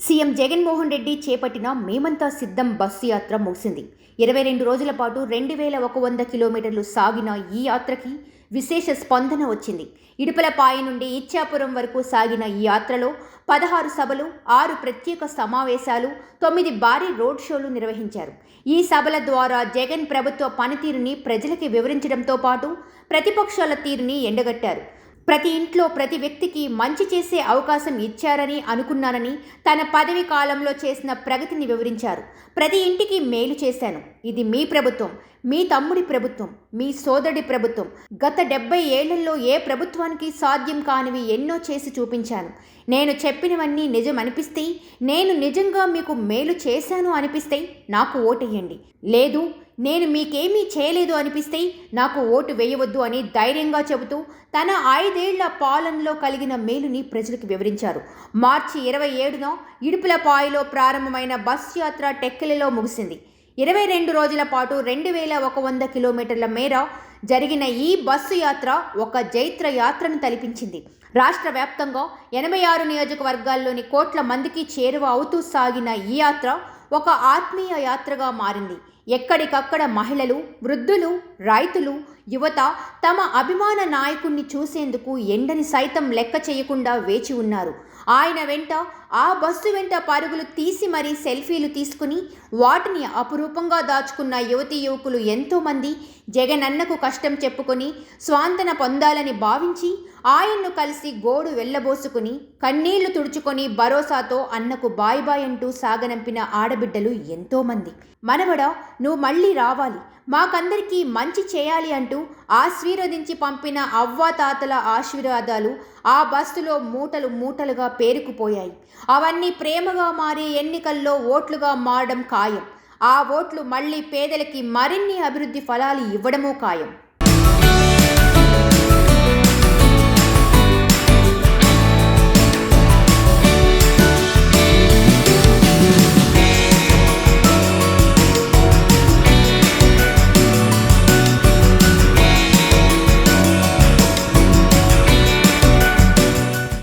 CM Jaganmohan Reddy చేపట్టిన మేమంతా సిద్ధం బస్సు యాత్ర ముగిసింది. 22 రోజుల పాటు 2100 కిలోమీటర్లు సాగిన ఈ యాత్రకి విశేష స్పందన వచ్చింది. ఇడుపులపాయ నుండి ఇచ్చాపురం వరకు సాగిన ఈ యాత్రలో 16 సభలు, 6 ప్రత్యేక సమావేశాలు, 9 భారీ రోడ్ షోలు నిర్వహించారు. ఈ సభల ద్వారా జగన్ ప్రభుత్వ పనితీరుని ప్రజలకి వివరించడంతో పాటు ప్రతిపక్షాల తీరుని ఎండగట్టారు. ప్రతి ఇంట్లో ప్రతి వ్యక్తికి మంచి చేసే అవకాశం ఇచ్చారని అనుకున్నానని, తన పదవి కాలంలో చేసిన ప్రగతిని వివరించారు. ప్రతి ఇంటికి మేలు చేశాను. ఇది మీ ప్రభుత్వం, మీ తమ్ముడి ప్రభుత్వం, మీ సోదరుడి ప్రభుత్వం. గత 70 ఏళ్లలో ఏ ప్రభుత్వానికి సాధ్యం కానివి ఎన్నో చేసి చూపించాను. నేను చెప్పినవన్నీ నిజం అనిపిస్తే, నేను నిజంగా మీకు మేలు చేశాను అనిపిస్తే నాకు ఓటేయండి. లేదు, నేను మీకేమీ చేయలేదు అనిపిస్తే నాకు ఓటు వేయవద్దు అని ధైర్యంగా చెబుతూ తన 5 ఏళ్ల పాలనలో కలిగిన మేలుని ప్రజలకు వివరించారు. మార్చి 27న ఇడుపులపాయలో ప్రారంభమైన బస్ యాత్ర టెక్కలిలో ముగిసింది. 22 రోజుల పాటు 2100 కిలోమీటర్ల మేర జరిగిన ఈ బస్సు యాత్ర ఒక జైత్ర యాత్రను తలపించింది. రాష్ట్ర వ్యాప్తంగా 86 నియోజకవర్గాల్లోని కోట్ల మందికి చేరువ అవుతూ సాగిన ఈ యాత్ర ఒక ఆత్మీయ యాత్రగా మారింది. ఎక్కడికక్కడ మహిళలు, వృద్ధులు, రైతులు, యువత తమ అభిమాన నాయకుణ్ణి చూసేందుకు ఎండని సైతం లెక్క చేయకుండా వేచి ఉన్నారు. ఆయన వెంట, ఆ బస్సు వెంట పరుగులు తీసి మరీ సెల్ఫీలు తీసుకుని వాటిని అపురూపంగా దాచుకున్న యువతీ యువకులు ఎంతోమంది జగనన్నకు కష్టం చెప్పుకొని స్వాంతన పొందాలని భావించి ఆయన్ను కలిసి గోడు వెళ్ళబోసుకుని కన్నీళ్లు తుడుచుకొని భరోసాతో అన్నకు బాయ్ బాయ్ అంటూ సాగనంపిన ఆడబిడ్డలు ఎంతోమంది. మనవడా, నువ్వు మళ్ళీ రావాలి, మాకందరికీ మంచి చేయాలి అంటూ ఆశీర్వదించి పంపిన అవ్వాతాతల ఆశీర్వాదాలు ఆ బస్సులో మూటలు మూటలుగా పేరుకుపోయాయి. అవన్నీ ప్రేమగా మారి ఎన్నికల్లో ఓట్లుగా మారడం ఖాయం. ఆ ఓట్లు మళ్ళీ పేదలకి మరిన్ని అభివృద్ధి ఫలాలు ఇవ్వడమూ ఖాయం.